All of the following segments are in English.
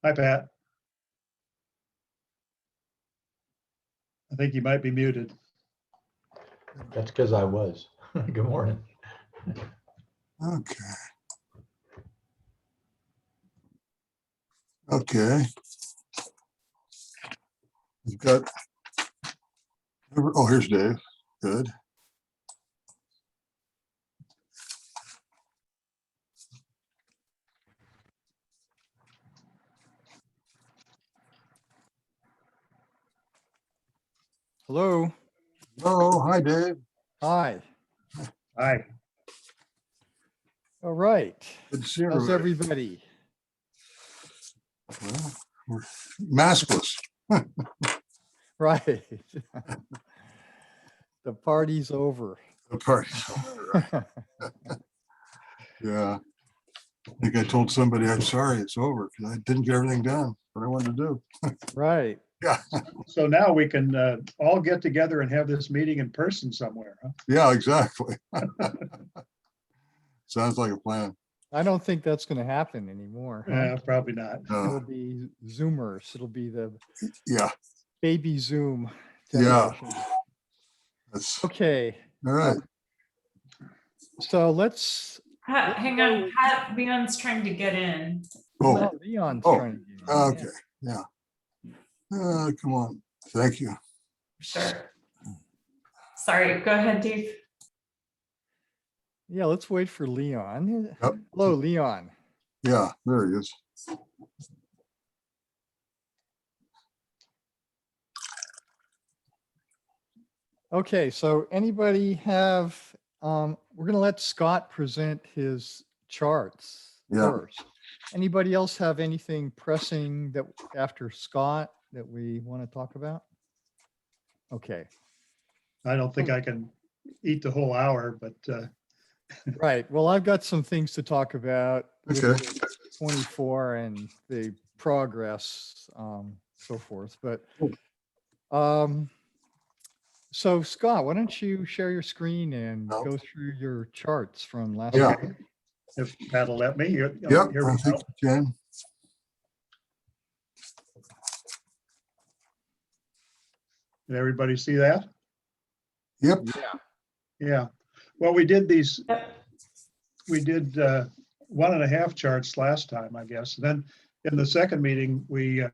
Hi, Pat. I think you might be muted. That's because I was. Good morning. Okay. Okay. You've got, oh, here's Dave. Good. Hello. Oh, hi, Dave. Hi. Hi. All right. Good to see you. How's everybody? Well, we're maskless. Right. The party's over. The party's over, right? Yeah. I think I told somebody I'm sorry it's over because I didn't get everything done what I wanted to do. Right. Yeah. So now we can all get together and have this meeting in person somewhere, huh? Yeah, exactly. Sounds like a plan. I don't think that's going to happen anymore. Huh? Yeah, probably not. It'll be Zoomers. It'll be the Yeah. baby Zoom Yeah. generation. That's Okay. all right. So let's. Hang on, Leon's trying to get in. Oh, Leon's Oh, trying to get in. okay. Yeah. Come on. Thank you. Sure. Sorry, go ahead, Dave. Yeah, let's wait for Leon. Yep. Hello, Leon. Yeah, there he is. Okay, so anybody have, we're going to let Scott present his charts Yeah. first. Anybody else have anything pressing that after Scott that we want to talk about? Okay, I don't think I can eat the whole hour, but right. Well, I've got some things to talk about. with Okay. 24 and the progress, so forth. But so Scott, why don't you share your screen and Oh. go through your charts from last Yeah. week? if Pat'll let me, here Yep. here I we think go. you can. Did everybody see that? Yep. Yeah. Yeah. Well, we did these, Yep. we did 1.5 charts last time, I guess. And then in the second meeting, we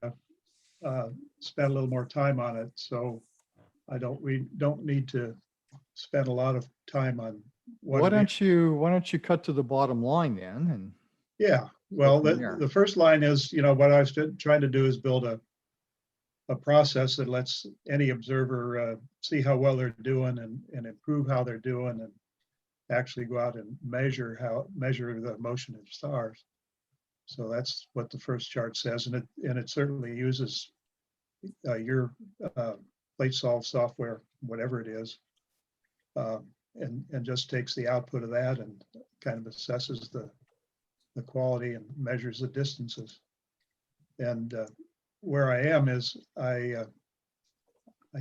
spent a little more time on it. So we don't need to spend a lot of time on Why don't you cut to the bottom line then? And Yeah, well, from there. the first line is, what I was trying to do is build a process that lets any observer see how well they're doing and improve how they're doing and actually go out and measure the motion of stars. So that's what the first chart says, and it certainly uses your plate solve software, whatever it is, and just takes the output of that and kind of assesses the quality and measures the distances. And where I am is I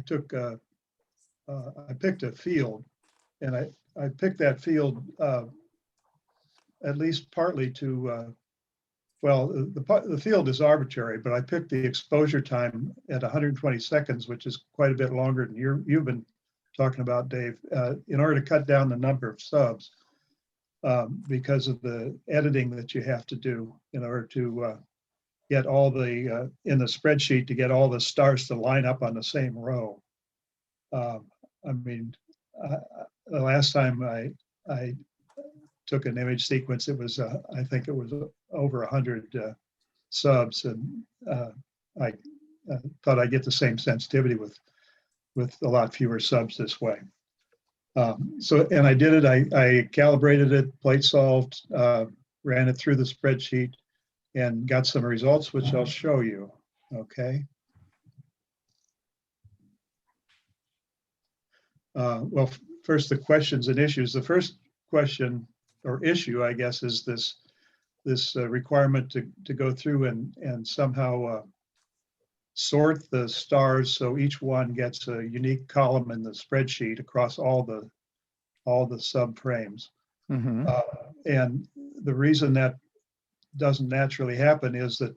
picked a field, and I picked that field at least partly to well, the field is arbitrary, but I picked the exposure time at 120 seconds, which is quite a bit longer than you've been talking about, Dave, in order to cut down the number of subs. Because of the editing that you have to do in order to get all the, in the spreadsheet, to get all the stars to line up on the same row. I mean, the last time I took an image sequence, it was, I think it was over 100 subs, and I thought I'd get the same sensitivity with a lot fewer subs this way. And I did it, I calibrated it, plate solved, ran it through the spreadsheet and got some results, which I'll show you, okay? Well, first the questions and issues. The first question or issue, I guess, is this requirement to go through and somehow sort the stars so each one gets a unique column in the spreadsheet across all the subframes. Mhm. And the reason that doesn't naturally happen is that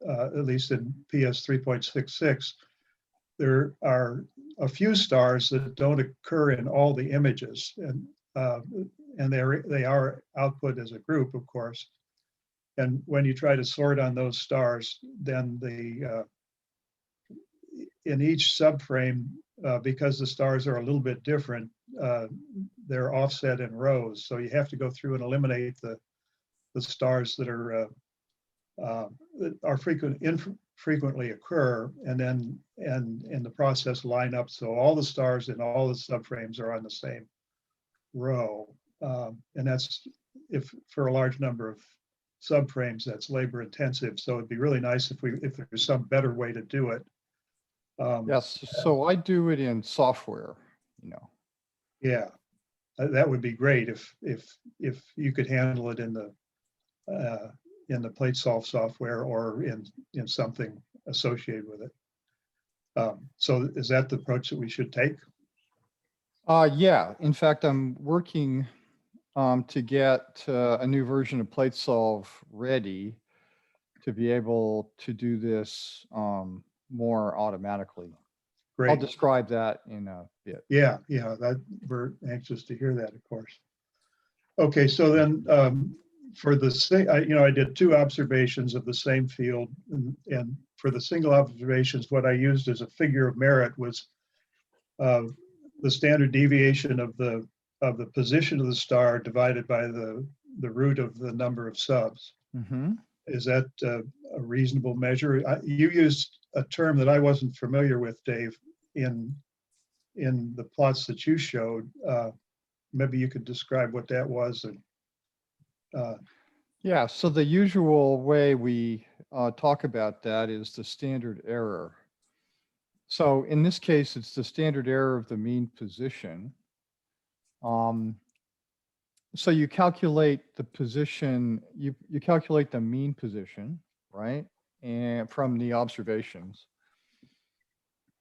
at least in PS 3.66, there are a few stars that don't occur in all the images, and they are output as a group, of course. And when you try to sort on those stars, then in each subframe, because the stars are a little bit different, they're offset in rows. So you have to go through and eliminate the stars that are infrequently occur, and then in the process line up so all the stars in all the subframes are on the same row. And that's, if for a large number of subframes, that's labor intensive. So it'd be really nice if there's some better way to do it. Yes, so I do it in software, you know. Yeah, that would be great if you could handle it in the PlateSolve software or in something associated with it. So is that the approach that we should take? Yeah, in fact, I'm working to get a new version of PlateSolve ready to be able to do this more automatically. I'll Great. describe that in a bit. Yeah, that we're anxious to hear that, of course. Okay, so then for I did 2 observations of the same field, and for the single observations, what I used as a figure of merit was the standard deviation of the position of the star divided by the root of the number of subs. Mm-hmm. Is that a reasonable measure? You used a term that I wasn't familiar with, Dave, in the plots that you showed. Maybe you could describe what that was. Yeah, so the usual way we talk about that is the standard error. So in this case, it's the standard error of the mean position. So you calculate the position, you calculate the mean position, right? And from the observations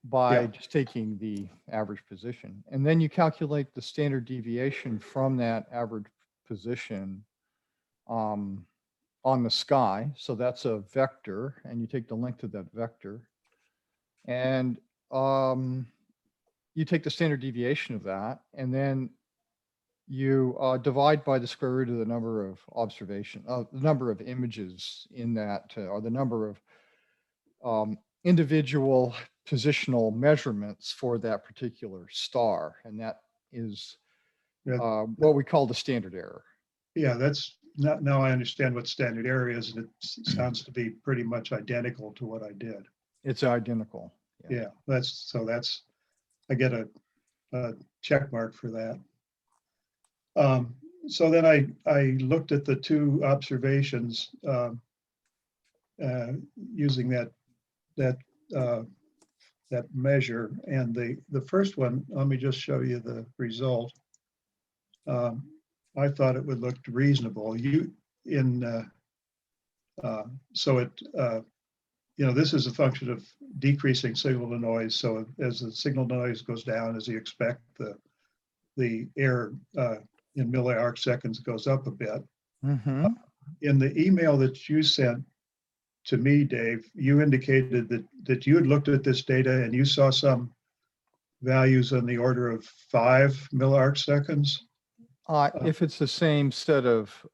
by just taking the average position. And then you calculate the standard deviation from that average position on the sky. So that's a vector, and you take the length of that vector. And you take the standard deviation of that, and then you divide by the square root of the number of the number of images in that, or the number of individual positional measurements for that particular star. And that is what we call the standard error. Yeah, that's now I understand what standard error is, and it sounds to be pretty much identical to what I did. It's identical. Yeah, that's I get a check mark for that. So then I looked at the 2 observations using that measure, and the first one, let me just show you the result. I thought it would look reasonable. This is a function of decreasing signal to noise. So as the signal noise goes down, as you expect, the error in milliarc seconds goes up a bit. Mm-hmm. In the email that you sent to me, Dave, you indicated that you had looked at this data and you saw some values on the order of 5 milliarc seconds. If it's the same set of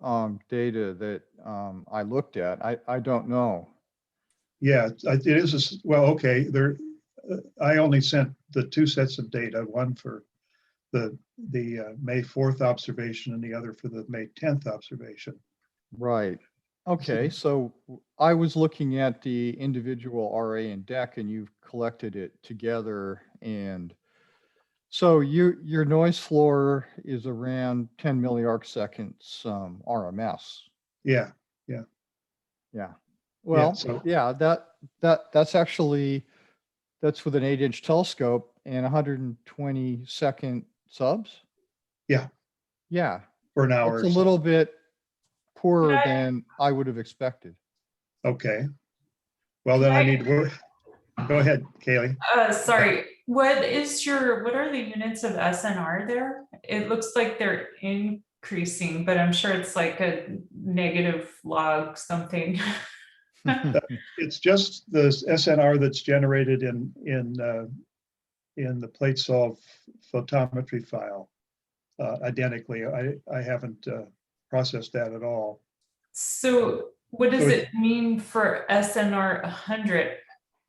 data that I looked at, I don't know. Yeah, it is. Well, okay. I only sent the 2 sets of data, one for the May 4th observation and the other for the May 10th observation. Right. Okay. So I was looking at the individual RA and DEC, and you've collected it together. And so your noise floor is around 10 milliarc seconds RMS. Yeah. Well, so- that's actually, that's with an 8-inch telescope and 120 second subs. Yeah. Yeah. For an hour. It's a or so. little bit poorer Can I- than I would have expected. Okay. Well, then I need to work. Go ahead, Kaylee. Sorry, what are the units of SNR there? It looks like they're increasing, but I'm sure it's like a negative log something. It's just the SNR that's generated in the plate solve photometry file identically. I haven't processed that at all. So what does So it mean for SNR 100?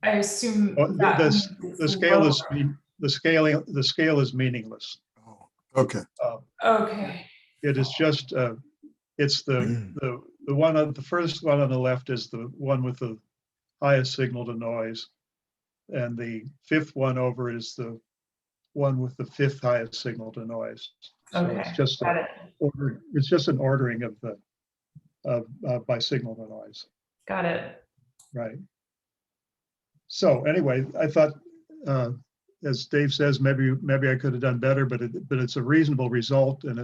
I assume Oh, that means the it's scale is lower. the scale is meaningless. Oh, okay. Okay, It is just it's the one on the first one on the left is the one with the highest signal to noise, and the fifth one over is the one with the fifth highest signal to noise. So okay, it's just got it, it's just an ordering of the by signal to noise, got it. right? So anyway, I thought, as Dave says, maybe I could have done better, but it's a reasonable result, and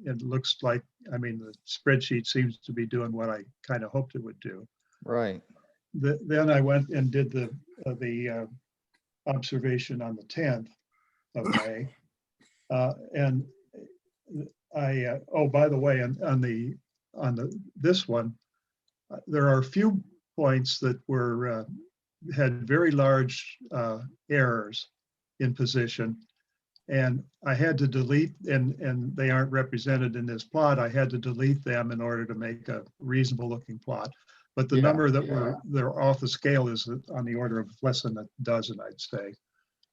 it looks like, I mean, the spreadsheet seems to be doing what I kind of hoped it would do. Right. Then I went and did the observation on the 10th of May, and oh, by the way, on this one, there are a few points that were had very large errors in position, and I had to delete, and they aren't represented in this plot. I had to delete them in order to make a reasonable looking plot. But the Yeah. number that they're off the scale is on the order of less than a dozen, I'd say.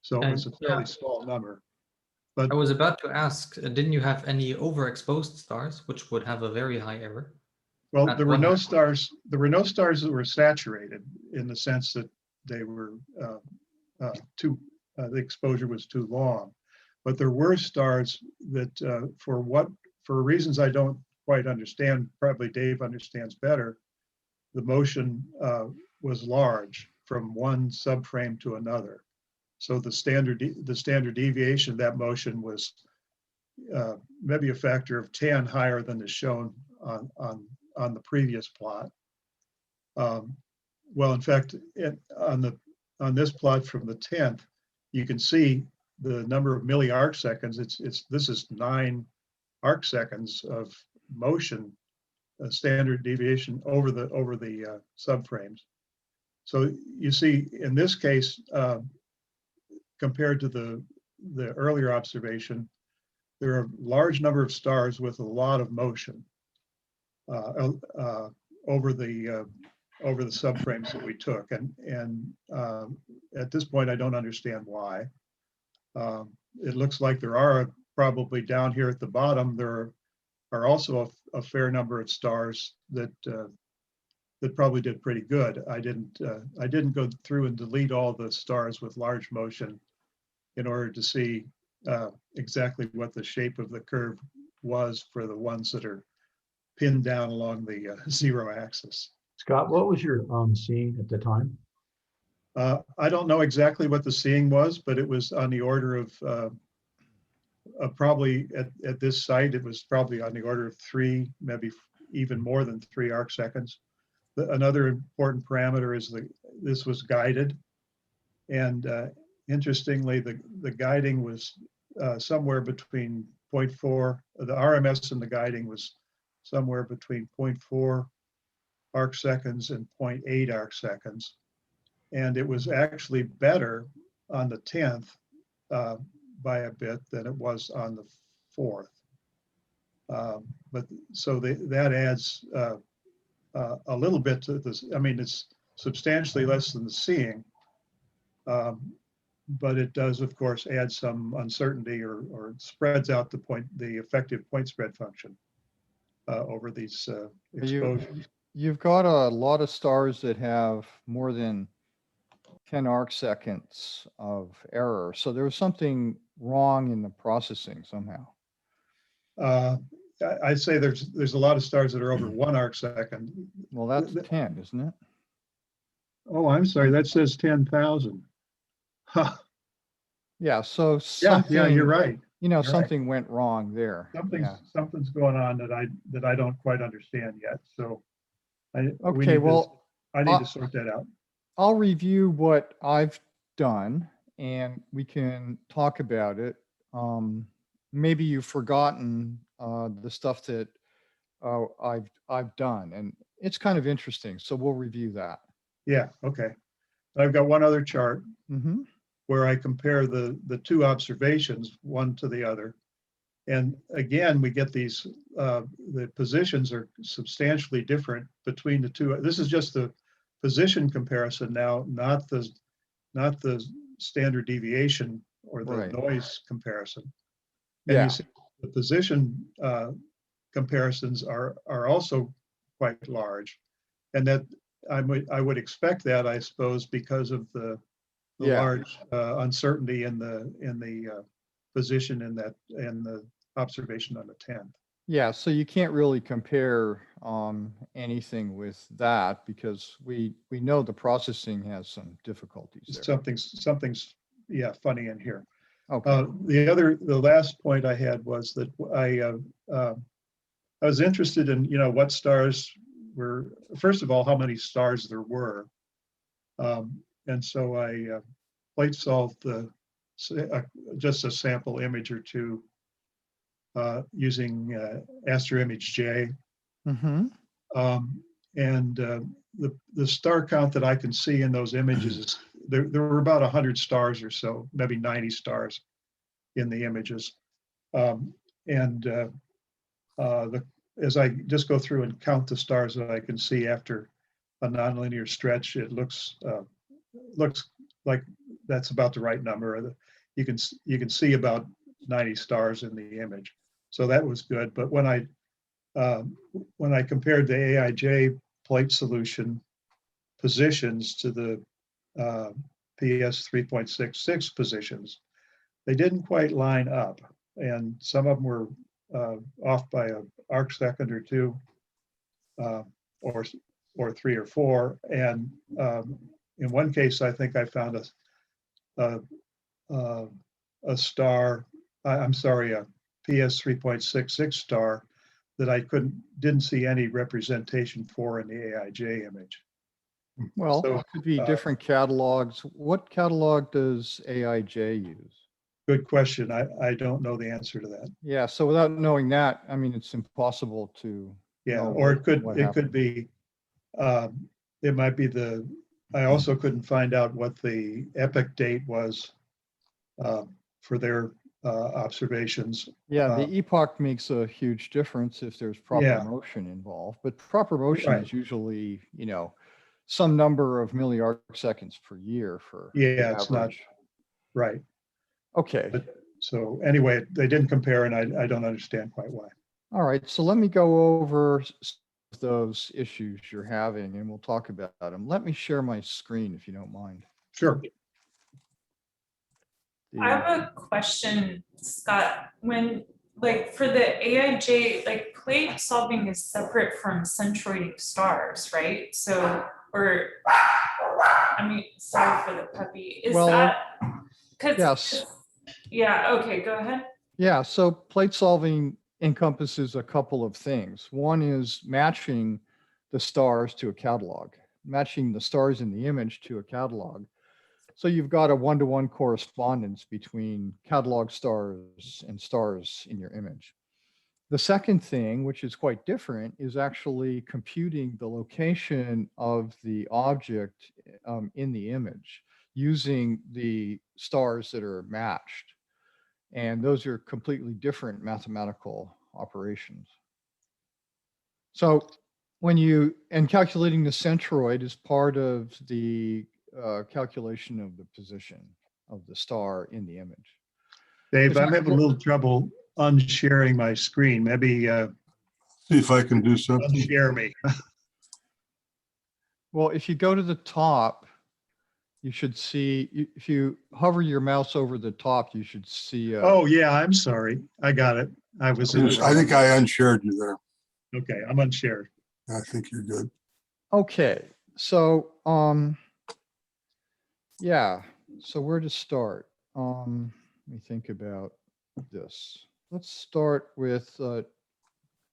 So it was a And, fairly yeah. small number. I But was about to ask, didn't you have any overexposed stars, which would have a very high error? well, At there were one no hand. stars. There were no stars that were saturated in the sense that they were the exposure was too long. But there were stars that, for reasons I don't quite understand, probably Dave understands better, the motion was large from one subframe to another. So the standard deviation of that motion was maybe a factor of 10 higher than is shown on the previous plot. Well, in fact, on this plot from the 10th, you can see the number of milli arc seconds. This is 9 arc seconds of motion, standard deviation over the subframes. So you see, in this case, compared to the earlier observation, there are a large number of stars with a lot of motion over the subframes that we took, and at this point, I don't understand why. It looks like there are probably down here at the bottom, there are also a fair number of stars that probably did pretty good. I didn't go through and delete all the stars with large motion in order to see exactly what the shape of the curve was for the ones that are pinned down along the 0 axis. Scott, what was your seeing at the time? I don't know exactly what the seeing was, but it was on the order of probably at this site, it was probably on the order of 3, maybe even more than 3 arc seconds. Another important parameter is this was guided, and interestingly, the guiding was somewhere between 0.4. The RMS in the guiding was somewhere between 0.4 arc seconds and 0.8 arc seconds, and it was actually better on the 10th by a bit than it was on the 4th. But so that adds a little bit to this. I mean, it's substantially less than the seeing, but it does, of course, add some uncertainty or spreads out the effective point spread function over these exposures. You've got a lot of stars that have more than 10 arc seconds of error. So there's something wrong in the processing somehow. I'd say there's a lot of stars that are over 1 arc second. Well, that's 10, isn't it? Oh, I'm sorry, that says 10,000. Huh. Yeah. So Yeah, something, yeah, you're right. you know, You're right. something went wrong there. Something's going on that I don't quite understand yet. So Okay. Well, I need to sort that out. I'll review what I've done and we can talk about it. Maybe you've forgotten the stuff that I've done, and it's kind of interesting. So we'll review that. Yeah, okay. I've got one other chart Hmm. where I compare the two observations, one to the other. And again, we get these, the positions are substantially different between the two. This is just the position comparison now, not the standard deviation or the Right. noise comparison. And Yeah. you see the position comparisons are also quite large. And that I would expect that, I suppose, because of the Yeah. large uncertainty in the position in the observation on the 10th. Yeah, so you can't really compare anything with that because we know the processing has some difficulties there. Something's yeah, funny in here. Okay. The last point I had was that I was interested in, what stars were, first of all, how many stars there were. And so I plate solved just a sample image or two using AstroImage J. Mm-hmm. And the star count that I can see in those images is there were about 100 stars or so, maybe 90 stars in the images. As I just go through and count the stars that I can see after a nonlinear stretch, it looks like that's about the right number. You can see about 90 stars in the image, so that was good. But when I compared the AIJ plate solution positions to the PS 3.66 positions, they didn't quite line up, and some of them were off by an arc second or two, or 3 or 4. And in one case, I think I found a star. I'm sorry, a PS 3.66 star that I didn't see any representation for in the AIJ image. Well, So, it could be different catalogs. What catalog does AIJ use? good question. I don't know the answer to that. Yeah, so without knowing that, I mean, it's impossible to Yeah, know or what it happened. could be, it might be I also couldn't find out what the epoch date was for their observations. Yeah, the epoch makes a huge difference if there's proper Yeah. motion involved, but proper motion Right. is usually, some number of milliarc seconds per year for the Yeah, it's not average. right. Okay. But so anyway, they didn't compare, and I don't understand quite why. All right, so let me go over those issues you're having and we'll talk about them. Let me share my screen if you don't mind. Sure. I have a question, Scott. When, like, for the AIJ, like, plate solving is separate from centroidal stars, right? So, or, I mean, sorry for the puppy. Is Well, that, because, yes. yeah, okay, go ahead. Yeah, so plate solving encompasses a couple of things. One is matching the stars to a catalog, matching the stars in the image to a catalog. So you've got a one-to-one correspondence between catalog stars and stars in your image. The second thing, which is quite different, is actually computing the location of the object in the image using the stars that are matched. And those are completely different mathematical operations. So calculating the centroid is part of the calculation of the position of the star in the image. Dave, If I'm I having a little trouble unsharing my screen. Maybe See if I can do something. unshare me. Well, if you go to the top, you should see, if you hover your mouse over the top, you should see. Oh, yeah, I'm sorry. I got it. I was in. I think I unshared you there. Okay, I'm unshared. I think you're good. Okay, so yeah, so where to start? Let me think about this. Let's start with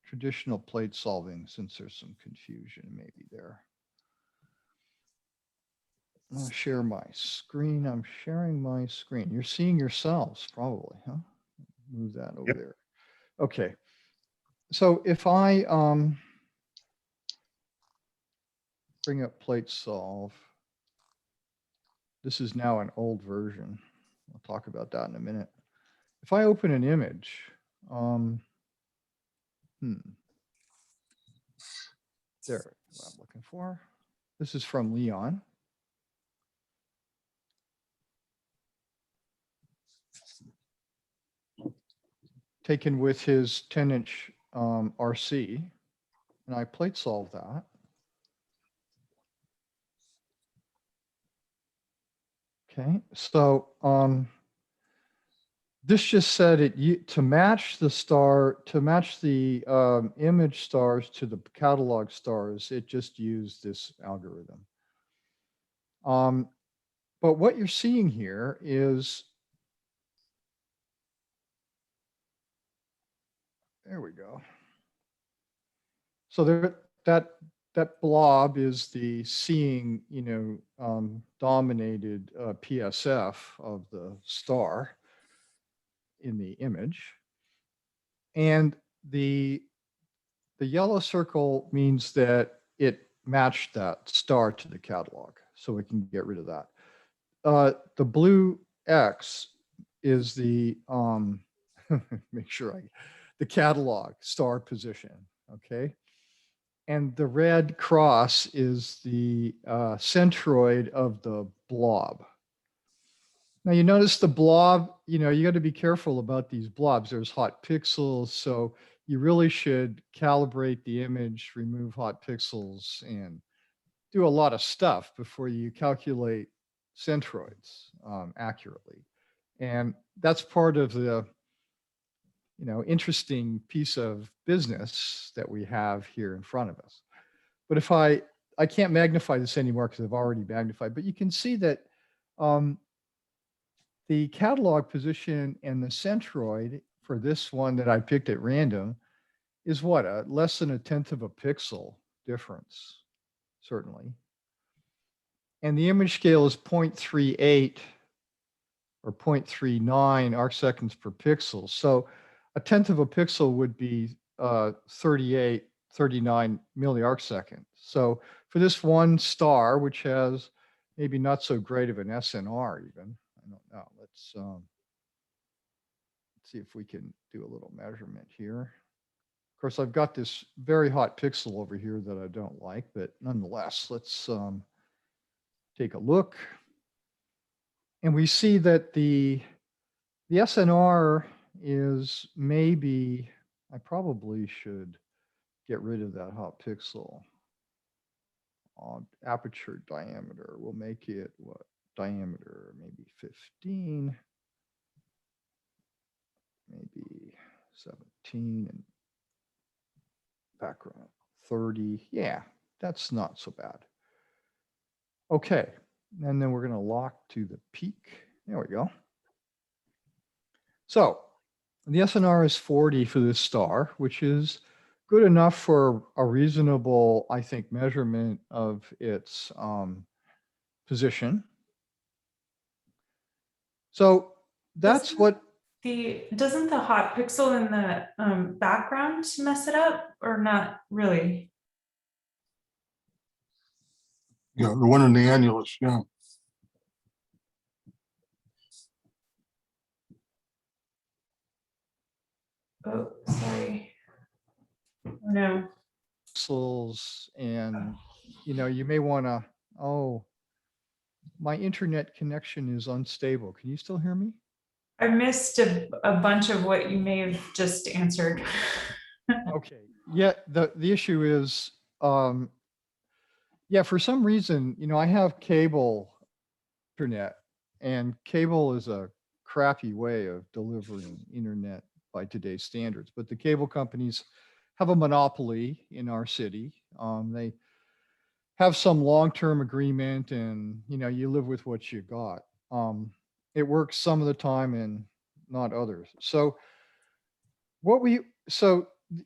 traditional plate solving, since there's some confusion maybe there. I'll share my screen. I'm sharing my screen. You're seeing yourselves probably, huh? Move that over Yep. there. Okay. So if I bring up plate solve. This is now an old version. I'll talk about that in a minute. If I open an image, there, what I'm looking for. This is from Leon. Taken with his 10-inch RC, and I plate solve that. Okay, so this just said to match the star, to match the image stars to the catalog stars, it just used this algorithm. But what you're seeing here is, there we go. So that blob is the seeing, dominated PSF of the star in the image. And the yellow circle means that it matched that star to the catalog, so we can get rid of that. The blue X is the make sure the catalog star position, okay? And the red cross is the centroid of the blob. Now you notice the blob, you got to be careful about these blobs. There's hot pixels, so you really should calibrate the image, remove hot pixels, and do a lot of stuff before you calculate centroids accurately. And that's part of the interesting piece of business that we have here in front of us. But if I can't magnify this anymore because I've already magnified, but you can see that the catalog position and the centroid for this one that I picked at random is what, less than 1/10 of a pixel difference, certainly. And the image scale is 0.38 or 0.39 arc seconds per pixel. So 1/10 of a pixel would be 39 milliarc seconds. So for this one star, which has maybe not so great of an SNR even, I don't know. Let's see if we can do a little measurement here. Of course, I've got this very hot pixel over here that I don't like, but nonetheless, let's take a look. And we see that the SNR is maybe, I probably should get rid of that hot pixel. Aperture diameter, we'll make it what? Diameter, maybe 15, maybe 17, and background 30. Yeah, that's not so bad. Okay, and then we're going to lock to the peak. There we go. So the SNR is 40 for this star, which is good enough for a reasonable, I think, measurement of its position. So that's doesn't the hot pixel in the background mess it up, or not really? Yeah, the one in the annulus, yeah. Oh, sorry. No. pixels, and you may want to, my internet connection is unstable. Can you still hear me? I missed a bunch of what you may have just answered. Okay. Yeah, the issue is, yeah, for some reason, I have cable internet, and cable is a crappy way of delivering internet by today's standards. But the cable companies have a monopoly in our city. They have some long-term agreement, and you live with what you got. It works some of the time and not others. So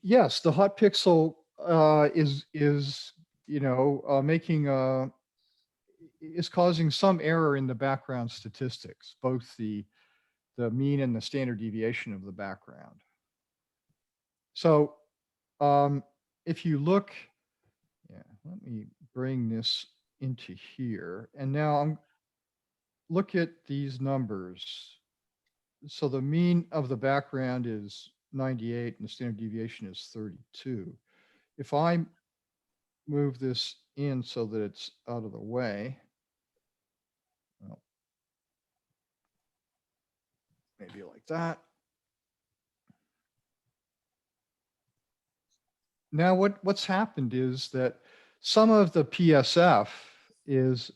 yes, the hot pixel is making is causing some error in the background statistics, both the mean and the standard deviation of the background. So if you look, yeah, let me bring this into here. And now look at these numbers. So the mean of the background is 98 and the standard deviation is 32. If I move this in so that it's out of the way, well, maybe like that. Now what's happened is that some of the PSF is,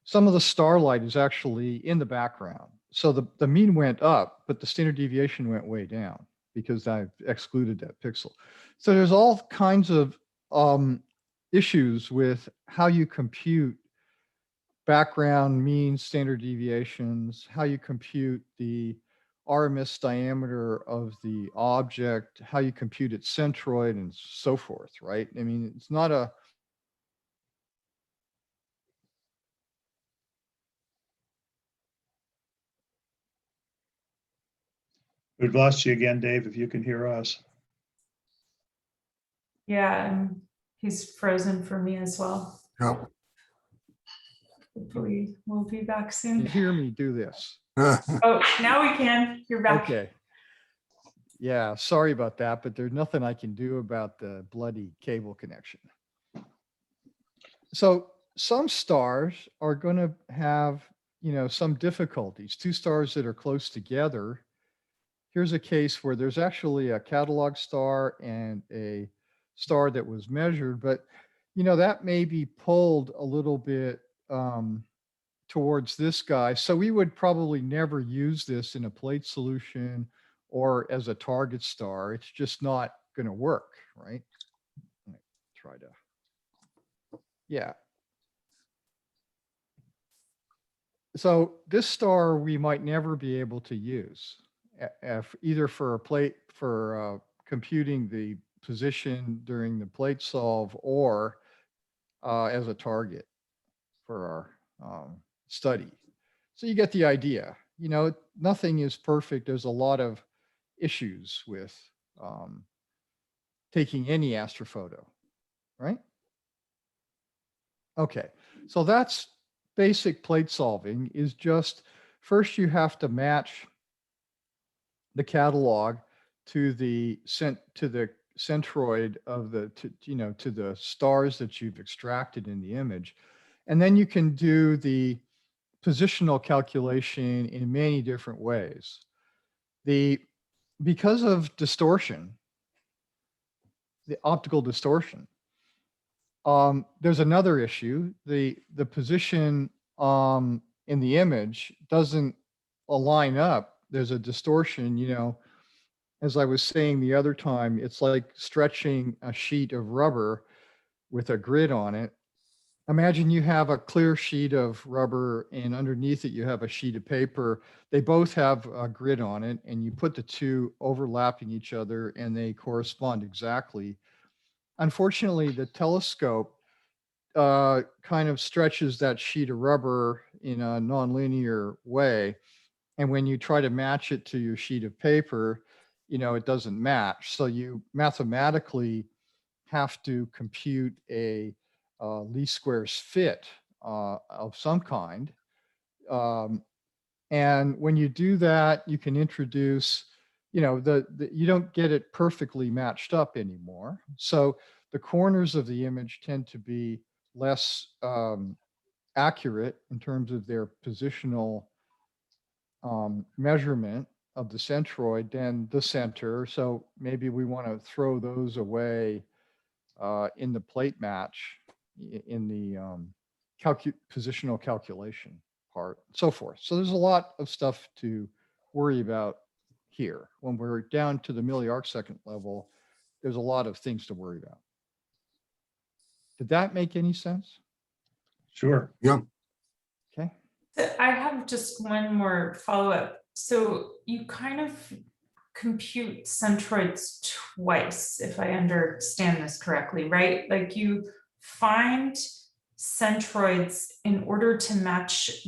some of the starlight is actually in the background. So the mean went up, but the standard deviation went way down because I've excluded that pixel. So there's all kinds of issues with how you compute background mean standard deviations, how you compute the RMS diameter of the object, how you compute its centroid and so forth, right? I mean, it's not a, We've lost you again, Dave, if you can hear us. Yeah, and he's frozen for me as well. Yep. Hopefully we'll be back you soon. hear me do this. Oh, now we can. You're back. Okay. Yeah, sorry about that, but there's nothing I can do about the bloody cable connection. So some stars are going to have, some difficulties. Two stars that are close together. Here's a case where there's actually a catalog star and a star that was measured, but that may be pulled a little bit towards this guy. So we would probably never use this in a plate solution or as a target star. It's just not going to work, right? Let me try to, yeah. So this star we might never be able to use either for a plate, for computing the position during the plate solve or as a target for our study. So you get the idea. Nothing is perfect. There's a lot of issues with taking any astrophoto, right? Okay, so that's basic plate solving. Is just first you have to match the catalog to the centroid of the to the stars that you've extracted in the image, and then you can do the positional calculation in many different ways. Because of distortion, the optical distortion, there's another issue. The position in the image doesn't align up. There's a distortion, as I was saying the other time, it's like stretching a sheet of rubber with a grid on it. Imagine you have a clear sheet of rubber and underneath it you have a sheet of paper. They both have a grid on it and you put the two overlapping each other and they correspond exactly. Unfortunately, the telescope kind of stretches that sheet of rubber in a nonlinear way. And when you try to match it to your sheet of paper, it doesn't match. So you mathematically have to compute a least squares fit of some kind. And when you do that, you can introduce, you don't get it perfectly matched up anymore. So the corners of the image tend to be less accurate in terms of their positional measurement of the centroid than the center. So maybe we want to throw those away in the plate match, in the positional calculation part, so forth. So there's a lot of stuff to worry about here. When we're down to the milli-arcsecond level, there's a lot of things to worry about. Did that make any sense? Sure. Yep. Okay. I have just one more follow-up. So you kind of compute centroids twice, if I understand this correctly, right? Like you find centroids in order to match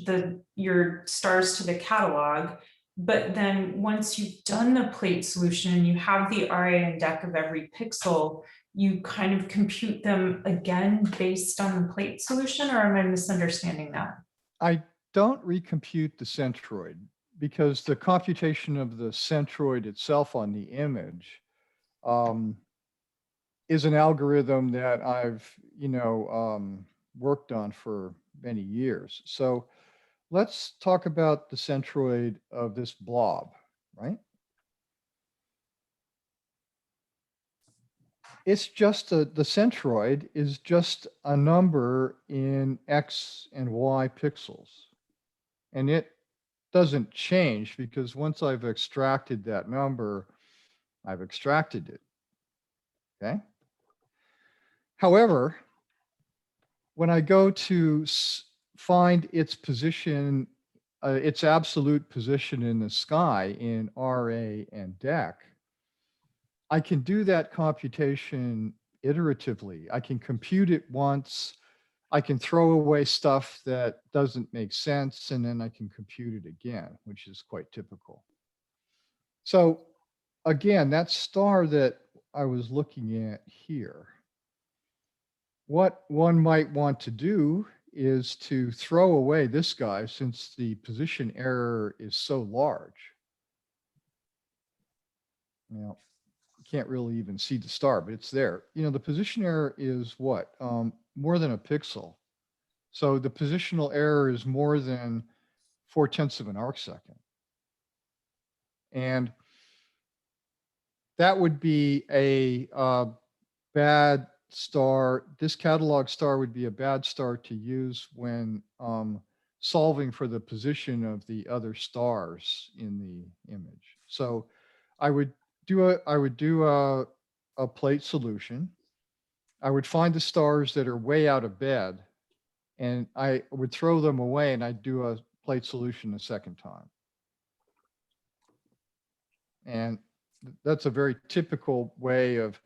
your stars to the catalog, but then once you've done the plate solution and you have the RA and deck of every pixel, you kind of compute them again based on the plate solution, or am I misunderstanding that? I don't recompute the centroid because the computation of the centroid itself on the image is an algorithm that I've, worked on for many years. So let's talk about the centroid of this blob, right? It's just the centroid is just a number in X and Y pixels. And it doesn't change because once I've extracted that number, I've extracted it. Okay. However, when I go to find its position, its absolute position in the sky in RA and DEC, I can do that computation iteratively. I can compute it once. I can throw away stuff that doesn't make sense, and then I can compute it again, which is quite typical. So again, that star that I was looking at here, what one might want to do is to throw away this guy since the position error is so large. Now, you can't really even see the star, but it's there. The position error is what? More than a pixel. So the positional error is more than 0.4 of an arcsecond. And that would be a bad star. This catalog star would be a bad star to use when solving for the position of the other stars in the image. So I would do a plate solution. I would find the stars that are way out of bed, and I would throw them away, and I'd do a plate solution a second time. And that's a very typical way of,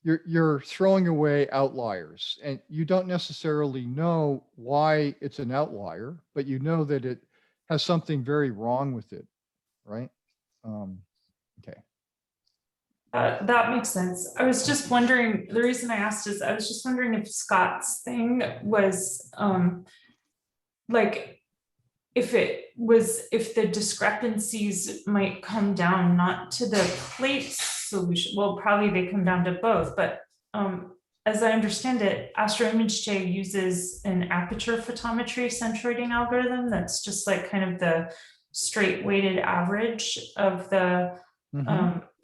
you're throwing away outliers, and you don't necessarily know why it's an outlier, but you know that it has something very wrong with it, right? Okay. That makes sense. I was just wondering, the reason I asked is I was just wondering if Scott's thing was like if the discrepancies might come down not to the plate solution, well, probably they come down to both, but as I understand it, AstroImageJ uses an aperture photometry centroiding algorithm that's just like kind of the straight weighted average of the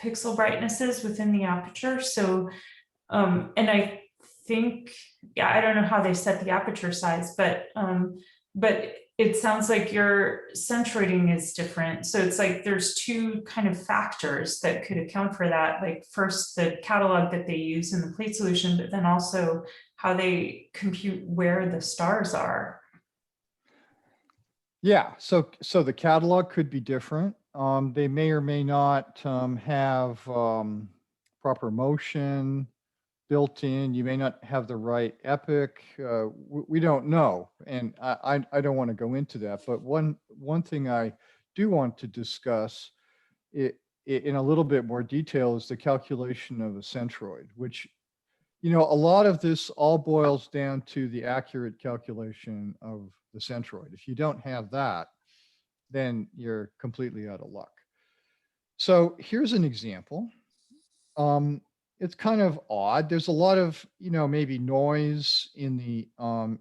pixel brightnesses within the aperture. So, and I think, yeah, I don't know how they set the aperture size, but it sounds like your centroiding is different. So it's like there's two kind of factors that could account for that. Like first, the catalog that they use in the plate solution, but then also how they compute where the stars are. Yeah, so the catalog could be different. They may or may not have proper motion built in. You may not have the right epoch. We don't know, and I don't want to go into that. But one thing I do want to discuss in a little bit more detail is the calculation of a centroid, which, a lot of this all boils down to the accurate calculation of the centroid. If you don't have that, then you're completely out of luck. So here's an example. It's kind of odd. There's a lot of, maybe noise in the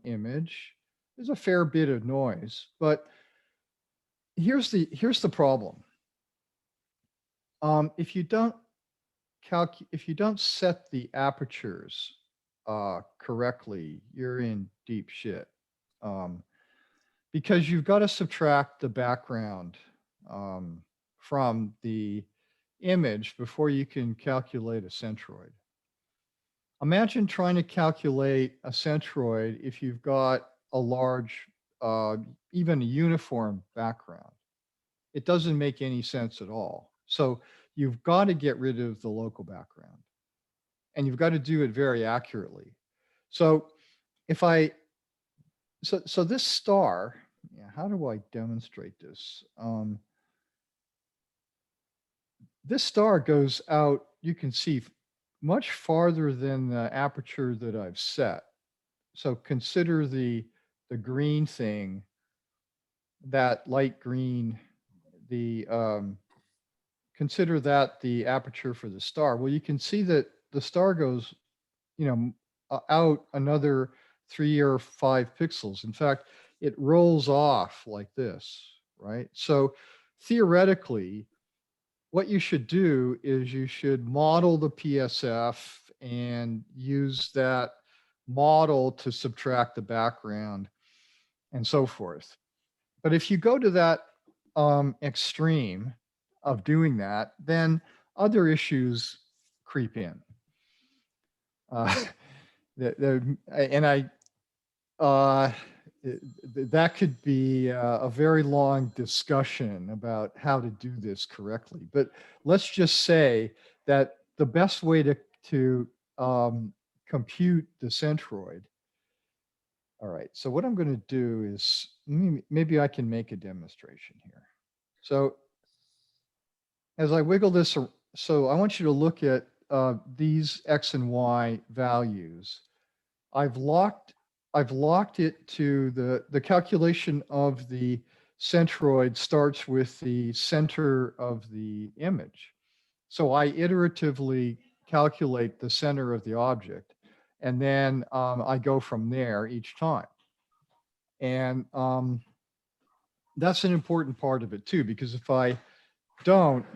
image. There's a fair bit of noise, but here's the problem. If you don't set the apertures correctly, you're in deep shit. Because you've got to subtract the background from the image before you can calculate a centroid. Imagine trying to calculate a centroid if you've got a large, even a uniform background. It doesn't make any sense at all. So you've got to get rid of the local background, and you've got to do it very accurately. So so this star, how do I demonstrate this? This star goes out, you can see much farther than the aperture that I've set. So consider the green thing, that light green, the consider that the aperture for the star. Well, you can see that the star goes, out another 3 or 5 pixels. In fact, it rolls off like this, right? So theoretically, what you should do is you should model the PSF and use that model to subtract the background and so forth. But if you go to that extreme of doing that, then other issues creep in. Uh, and I, that could be a very long discussion about how to do this correctly. But let's just say that the best way to compute the centroid. All right. So what I'm going to do is maybe I can make a demonstration here. So as I wiggle this, so I want you to look at these X and Y values. I've locked it to the calculation of the centroid starts with the center of the image. So I iteratively calculate the center of the object, and then I go from there each time. And that's an important part of it too, because if I don't,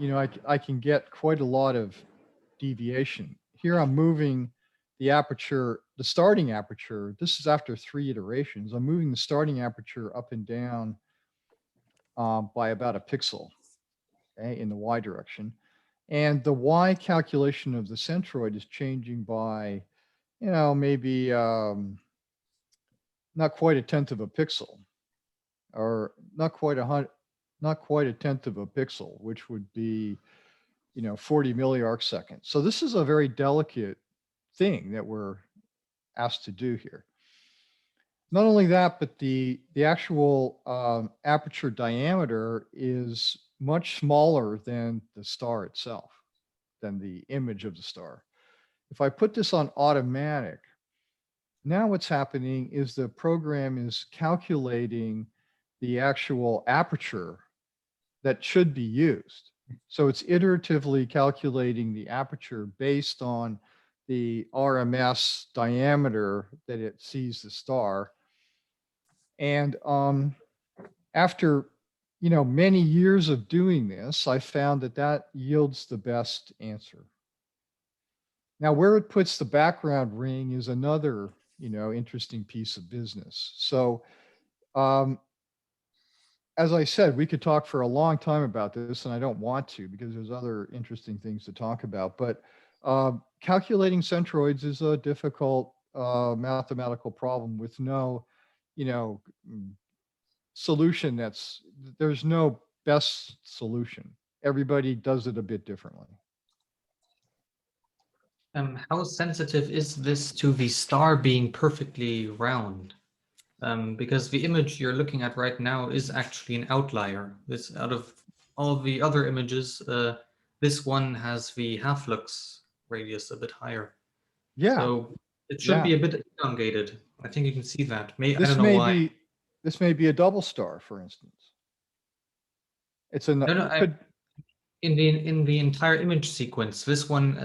I can get quite a lot of deviation. Here I'm moving the aperture, the starting aperture. This is after 3 iterations. I'm moving the starting aperture up and down by about a pixel, okay, in the Y direction. And the Y calculation of the centroid is changing by, maybe not quite a tenth of a pixel, or not quite a tenth of a pixel, which would be 40 milliarc seconds. So this is a very delicate thing that we're asked to do here. Not only that, but the actual aperture diameter is much smaller than the star itself, than the image of the star. If I put this on automatic, now what's happening is the program is calculating the actual aperture that should be used. So it's iteratively calculating the aperture based on the RMS diameter that it sees the star. And after many years of doing this, I found that yields the best answer. Now, where it puts the background ring is another interesting piece of business. So as I said, we could talk for a long time about this, and I don't want to because there's other interesting things to talk about. But calculating centroids is a difficult mathematical problem with no, solution. There's no best solution. Everybody does it a bit differently. How sensitive is this to the star being perfectly round? Because the image you're looking at right now is actually an outlier. This, out of all the other images, this one has the half-lux radius a bit higher. Yeah. So it should be a bit elongated. I think you can see that. I don't know why. This may be a double star, for instance. It's a in the entire image sequence, this one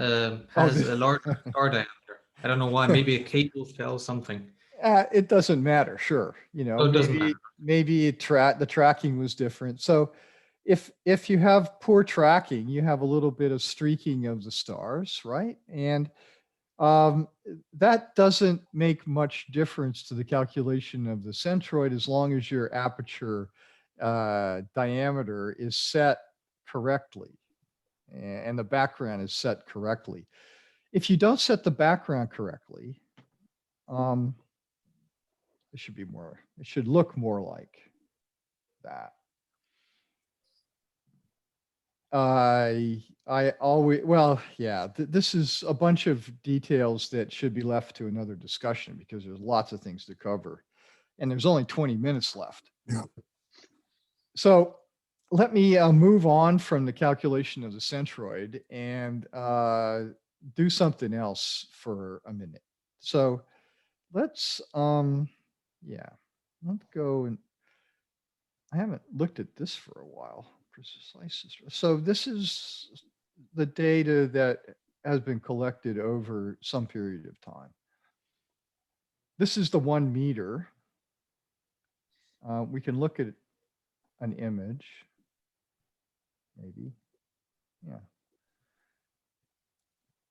has a large star diameter. I don't know why. Maybe a cable fell, something. It doesn't matter. Sure, it doesn't matter. Maybe the tracking was different. So if you have poor tracking, you have a little bit of streaking of the stars, right? And that doesn't make much difference to the calculation of the centroid as long as your aperture diameter is set correctly and the background is set correctly. If you don't set the background correctly, it should look more like that. This is a bunch of details that should be left to another discussion because there's lots of things to cover and there's only 20 minutes left. Yeah. So let me move on from the calculation of the centroid and do something else for a minute. So let's, yeah, let's go and I haven't looked at this for a while. Precise. So this is the data that has been collected over some period of time. This is the 1 meter. We can look at an image, maybe. Yeah.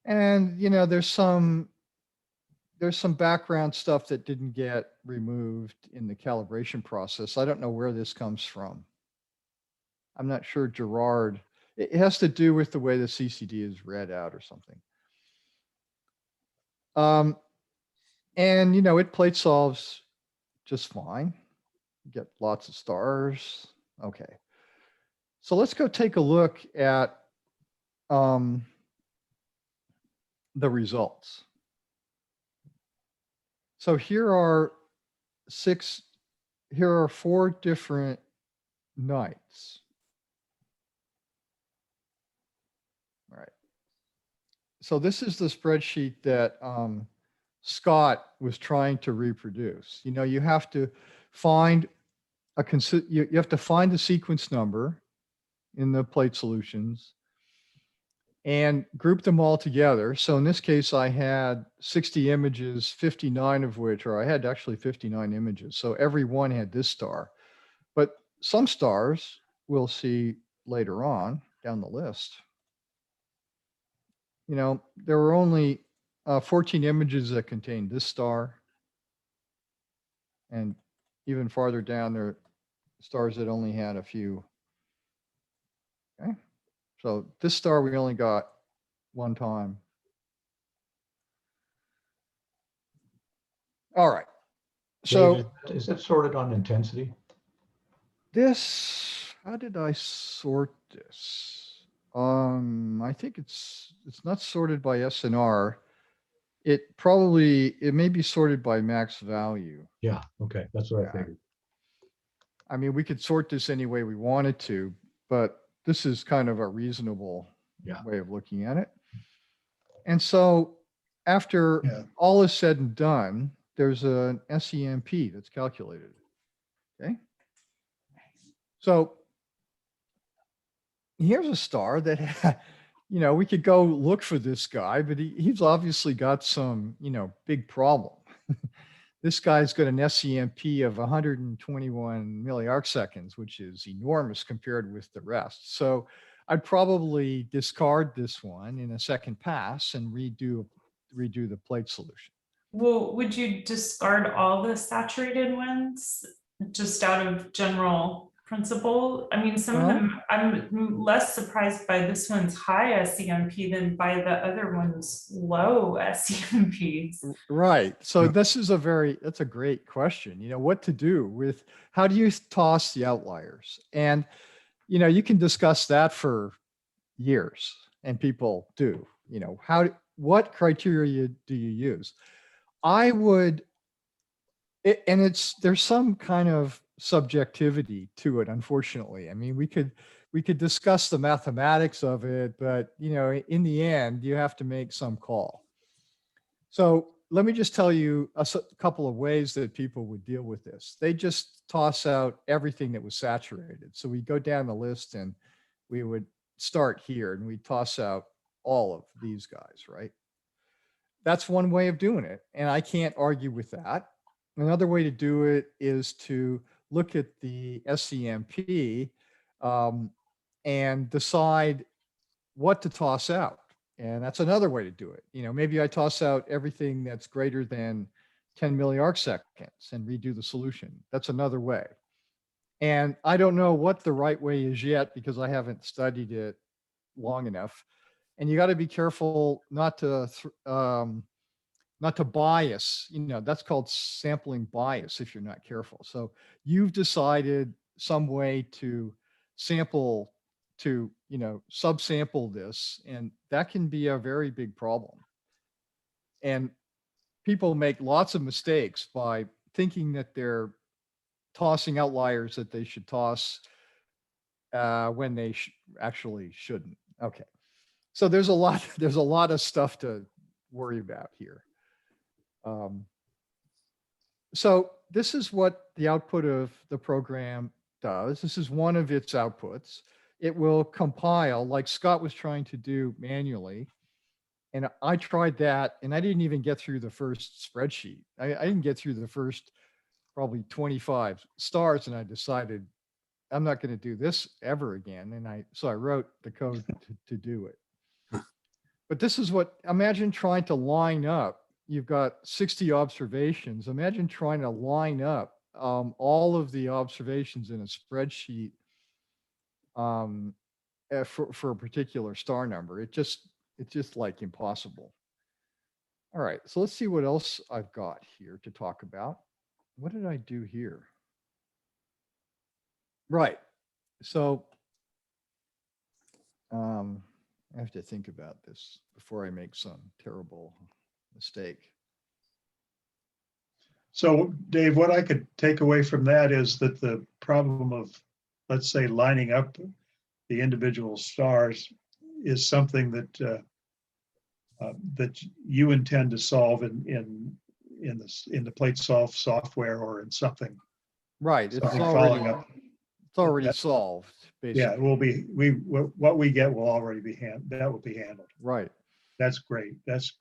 And, you know, there's some background stuff that didn't get removed in the calibration process. I don't know where this comes from. I'm not sure, Gerard. It has to do with the way the CCD is read out or something. And, you know, it plate solves just fine. You get lots of stars. Okay. So let's go take a look at the results. So here are 4 different nights. All right. So this is the spreadsheet that Scott was trying to reproduce. You know, you have to find you have to find the sequence number in the plate solutions and group them all together. So in this case, I had 60 images, 59 of which, or I had actually 59 images. So every one had this star. But some stars we'll see later on down the list. You know, there were only 14 images that contained this star. And even farther down, there are stars that only had a few. Okay. So this star we only got 1 time. All right. So David, is that sorted on intensity? this, how did I sort this? I think it's not sorted by SNR. It may be sorted by max value. Yeah, okay, that's what I Yeah. figured. I mean, we could sort this any way we wanted to, but this is kind of a reasonable way of looking at it. And so after Yeah. all is said and done, there's an SEMP that's calculated. Okay. So here's a star that, you know, we could go look for this guy, but he's obviously got some, you know, big problem. This guy's got an SEMP of 121 milliarcseconds, which is enormous compared with the rest. So I'd probably discard this one in a second pass and redo the plate solution. Well, would you discard all the saturated ones just out of general principle? I mean, some of them, I'm less surprised by this one's high SEMP than by the other one's low SEMPs. Right. So Yeah. that's a great question. You know, what to do with, how do you toss the outliers? And, you know, you can discuss that for years, and people do. You know, what criteria do you use? I would, and there's some kind of subjectivity to it, unfortunately. I mean, we could discuss the mathematics of it, but, you know, in the end, you have to make some call. So let me just tell you a couple of ways that people would deal with this. They just toss out everything that was saturated. So we go down the list and we would start here and we toss out all of these guys, right? That's one way of doing it. And I can't argue with that. Another way to do it is to look at the SEMP and decide what to toss out. And that's another way to do it. You know, maybe I toss out everything that's greater than 10 milliarcseconds and redo the solution. That's another way. And I don't know what the right way is yet because I haven't studied it long enough. And you got to be careful not to bias. You know, that's called sampling bias if you're not careful. So you've decided some way to sample, to, you know, subsample this, and that can be a very big problem. And people make lots of mistakes by thinking that they're tossing outliers that they should toss when they actually shouldn't. Okay. So there's a lot, there's a lot of stuff to worry about here. So this is what the output of the program does. This is one of its outputs. It will compile like Scott was trying to do manually. And I tried that and I didn't even get through the first spreadsheet. I didn't get through the first probably 25 stars, and I decided I'm not going to do this ever again. And so I wrote the code to do it. But this is what, imagine trying to line up. You've got 60 observations. Imagine trying to line up all of the observations in a spreadsheet for a particular star number. It's just like impossible. All right, so let's see what else I've got here to talk about. What did I do here? Right, so I have to think about this before I make some terrible mistake. So Dave, what I could take away from that is that the problem of, let's say, lining up the individual stars is something that that you intend to solve in the PlateSolve software or in something. Right, it's Something following already up. it's already solved, basically. Yeah, it will be, what we get will already be that will be handled. Right. That's great. That's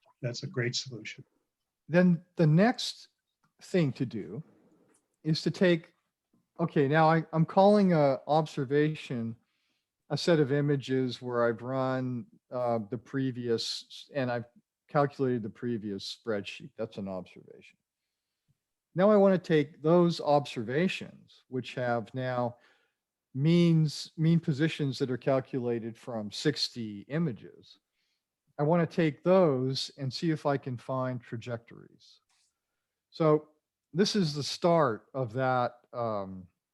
a great solution. Then the next thing to do is to take, okay, now I'm calling a observation a set of images where I've run the previous, and I've calculated the previous spreadsheet. That's an observation. Now I want to take those observations, which have now mean positions that are calculated from 60 images. I want to take those and see if I can find trajectories. So this is the start of that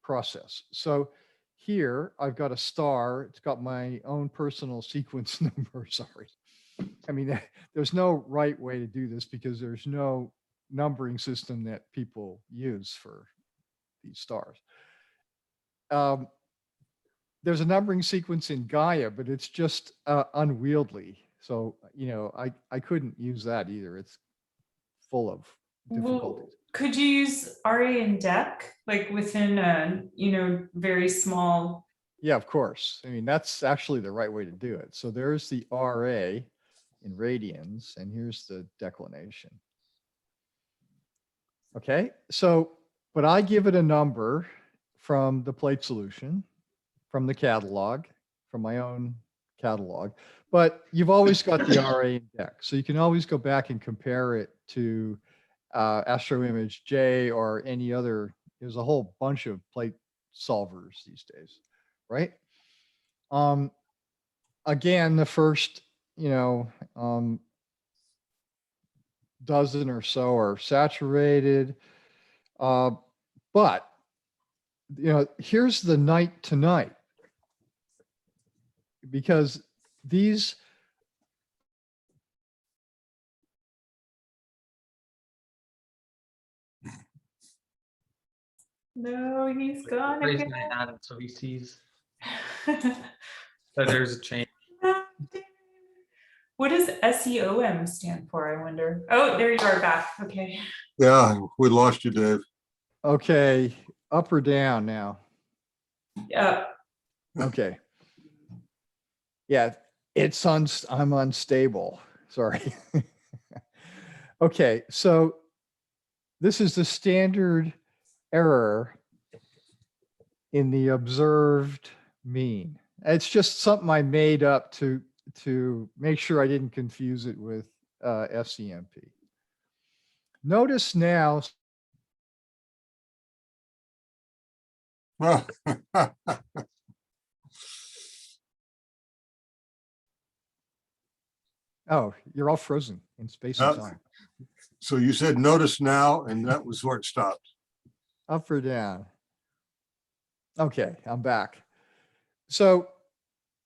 process. So here I've got a star. It's got my own personal sequence number. Sorry. I mean, there's no right way to do this because there's no numbering system that people use for these stars. There's a numbering sequence in Gaia, but it's just unwieldy. So, I couldn't use that either. It's full of difficulties. Well, could you use RA and DEC like within a, very small? Yeah, of course. I mean, that's actually the right way to do it. So there's the RA in radians, and here's the declination. Okay, so, but I give it a number from the plate solution, from the catalog, from my own catalog, but you've always got the RA and DEC. So you can always go back and compare it to AstroImage J or any other. There's a whole bunch of plate solvers these days, right? Again, the first, dozen or so are saturated, but here's the night to night, because these No, he's gone Raise again. my hand so he sees that there's a change. What does SEOM stand for, I wonder? Oh, there you are back. Okay. Yeah, we lost you, Dave. okay, up or down now? Yeah. Okay. Yeah, I'm unstable. Sorry. Okay, so this is the standard error in the observed mean. It's just something I made up to make sure I didn't confuse it with SEMP. Notice now. Oh, you're all frozen in space and time. So you said notice now, and that was where it stopped. Up or down? Okay, I'm back. So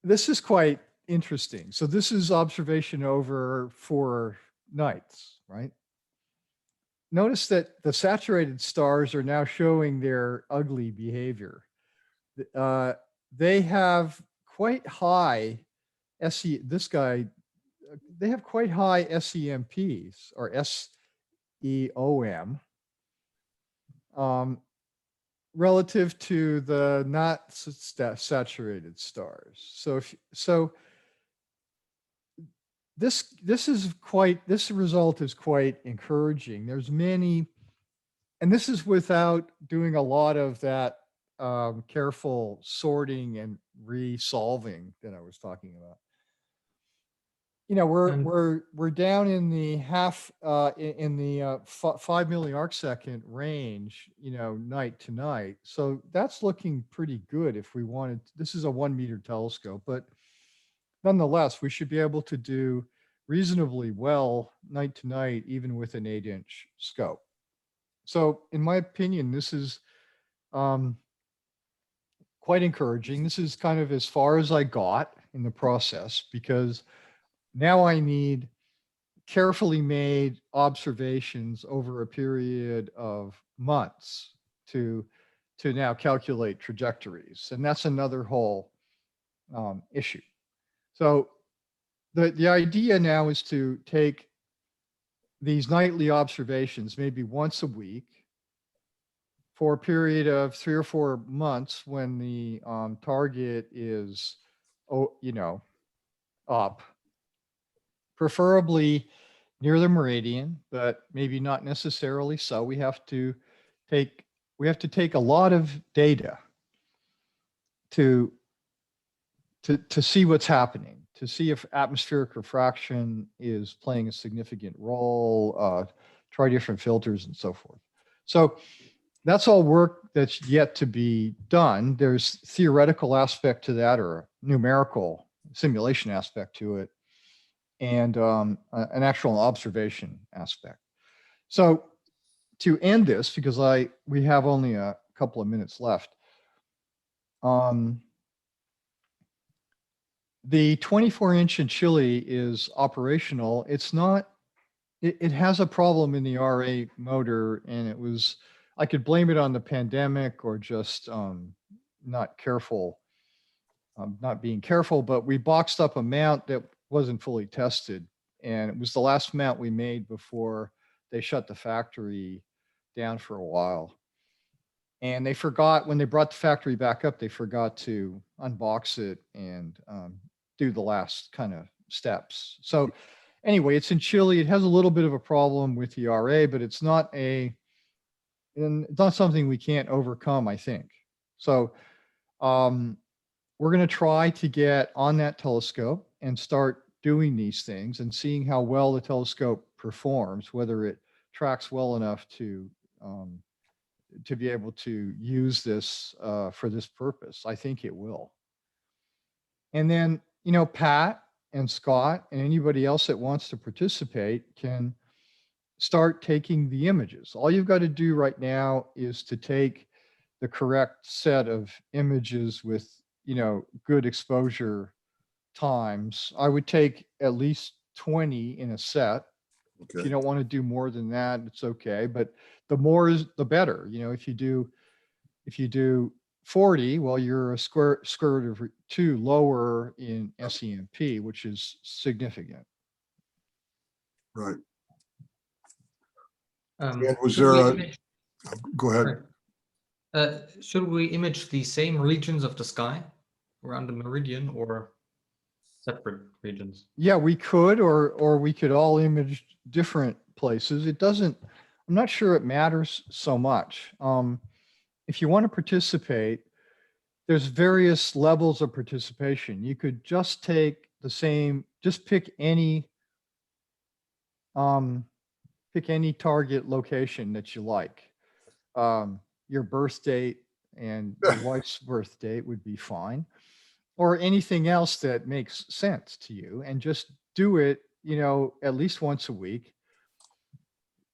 this is quite interesting. So this is observation over 4 nights, right? Notice that the saturated stars are now showing their ugly behavior. They have quite high this guy, they have quite high SEMPs or SEOM relative to the not saturated stars. So this result is quite encouraging. There's many, and this is without doing a lot of that careful sorting and resolving that I was talking about. You know, we're down in the in the 5 milliarcsecond range, you know, night to night. So that's looking pretty good if we wanted. This is a 1 meter telescope, but nonetheless, we should be able to do reasonably well night to night, even with an 8-inch scope. So in my opinion, this is quite encouraging. This is kind of as far as I got in the process, because now I need carefully made observations over a period of months to now calculate trajectories. And that's another whole issue. So the idea now is to take these nightly observations, maybe once a week, for a period of 3 or 4 months when the target is, you know, up, preferably near the meridian, but maybe not necessarily so. We have to take a lot of data to see what's happening, to see if atmospheric refraction is playing a significant role, try different filters and so forth. So that's all work that's yet to be done. There's theoretical aspect to that, or numerical simulation aspect to it, and an actual observation aspect. So to end this, because we have only a couple of minutes left, the 24-inch in Chile is operational. It's not, it has a problem in the RA motor, and I could blame it on the pandemic or just not being careful, but we boxed up a mount that wasn't fully tested. And it was the last mount we made before they shut the factory down for a while. And they forgot, when they brought the factory back up, they forgot to unbox it and do the last kind of steps. So anyway, it's in Chile. It has a little bit of a problem with the RA, but it's not something we can't overcome, I think. So we're going to try to get on that telescope and start doing these things and seeing how well the telescope performs, whether it tracks well enough to be able to use this for this purpose. I think it will. And then, you know, Pat and Scott and anybody else that wants to participate can start taking the images. All you've got to do right now is to take the correct set of images with, you know, good exposure times. I would take at least 20 in a set. If you Okay, don't want to do more than that, it's okay. But the more is the better. You know, if you do 40, well, you're a square root of 2 lower in SEMP, which is significant. right. Um, And was should there we a, image- go ahead. should we image the same regions of the sky around the meridian, or separate regions? Yeah, we could, or we could all image different places. It doesn't, I'm not sure it matters so much. If you want to participate, there's various levels of participation. You could just take just pick any target location that you like. Your birth date and your wife's birth date would be fine, or anything else that makes sense to you, and just do it, you know, at least once a week.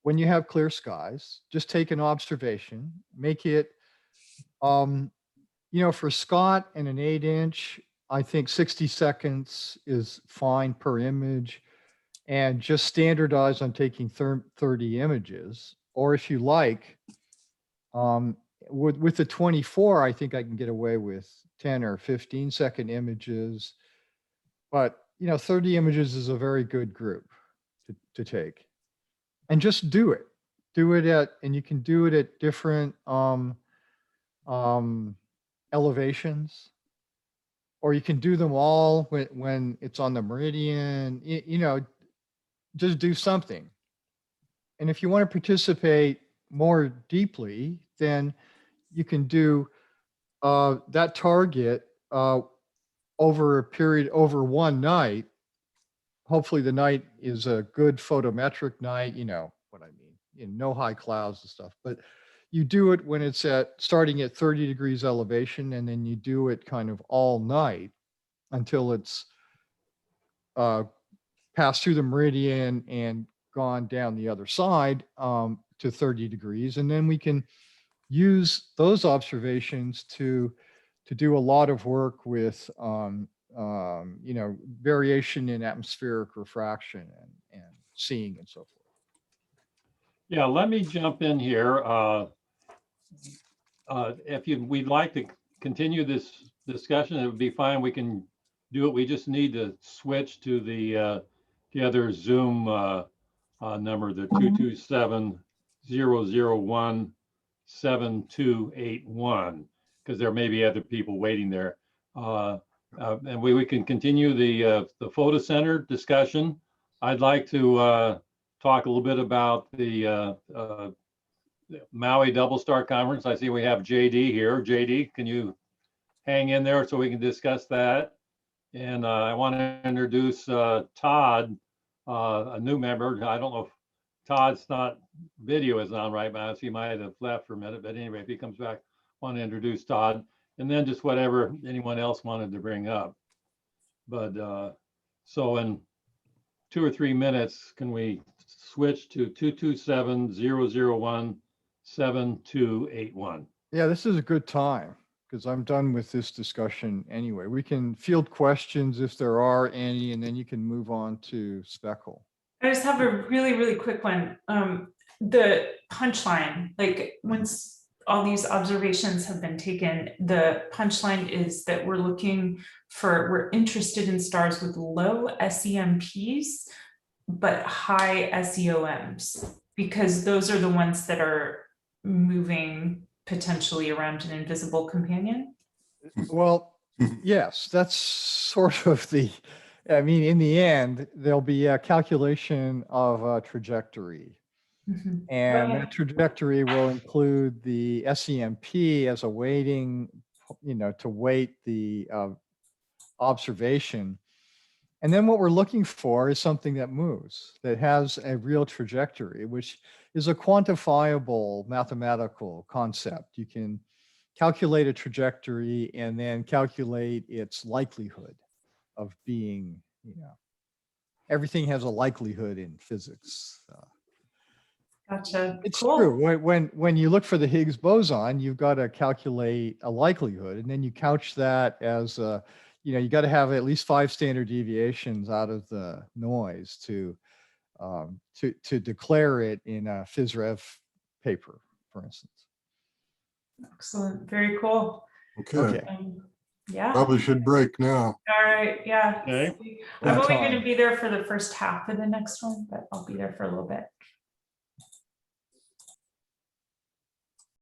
When you have clear skies, just take an observation, make it, you know, for Scott and an 8-inch, I think 60 seconds is fine per image, and just standardize on taking 30 images. Or if you like, with the 24, I think I can get away with 10 or 15 second images. But, 30 images is a very good group to take. And just do it. And you can do it at different elevations, or you can do them all when it's on the meridian, just do something. And if you want to participate more deeply, then you can do that target over a period, over one night. Hopefully the night is a good photometric night, you know what I mean, no high clouds and stuff. But you do it when it's starting at 30 degrees elevation, and then you do it kind of all night until it's passed through the meridian and gone down the other side to 30 degrees. And then we can use those observations to do a lot of work with variation in atmospheric refraction and seeing and so forth. Yeah, let me jump in here. We'd like to continue this discussion, it would be fine. We can do it. We just need to switch to the other Zoom number, the 227-001-7281, because there may be other people waiting there. And we can continue the photo center discussion. I'd like to talk a little bit about the Maui Double Star Conference. I see we have JD here. JD, can you hang in there so we can discuss that? And I want to introduce Todd, a new member. I don't know if Todd's video is on right now, so he might have left for a minute, but anyway, if he comes back, I want to introduce Todd, and then just whatever anyone else wanted to bring up. But so in 2 or 3 minutes, can we switch to 227-001-7281? Yeah, this is a good time because I'm done with this discussion anyway. We can field questions if there are any, and then you can move on to Speckle. I just have a really, really quick one. The punchline, like once all these observations have been taken, the punchline is that we're interested in stars with low SEMPs, but high SEOMs, because those are the ones that are moving potentially around an invisible companion. Well, yes, that's sort of in the end, there'll be a calculation of a trajectory. Mm-hmm. And that trajectory will include the SEMP as a weighting, to weight the observation. And then what we're looking for is something that moves, that has a real trajectory, which is a quantifiable mathematical concept. You can calculate a trajectory and then calculate its likelihood of being, everything has a likelihood in physics. Gotcha. It's Cool. true. When you look for the Higgs boson, you've got to calculate a likelihood, and then you couch that as you got to have at least 5 standard deviations out of the noise to declare it in a PhysRev paper, for instance. Excellent. Very cool. Okay, Yeah. probably should break now. All right. Yeah. Okay. I'm only Time. going to be there for the first half of the next one, but I'll be there for a little bit.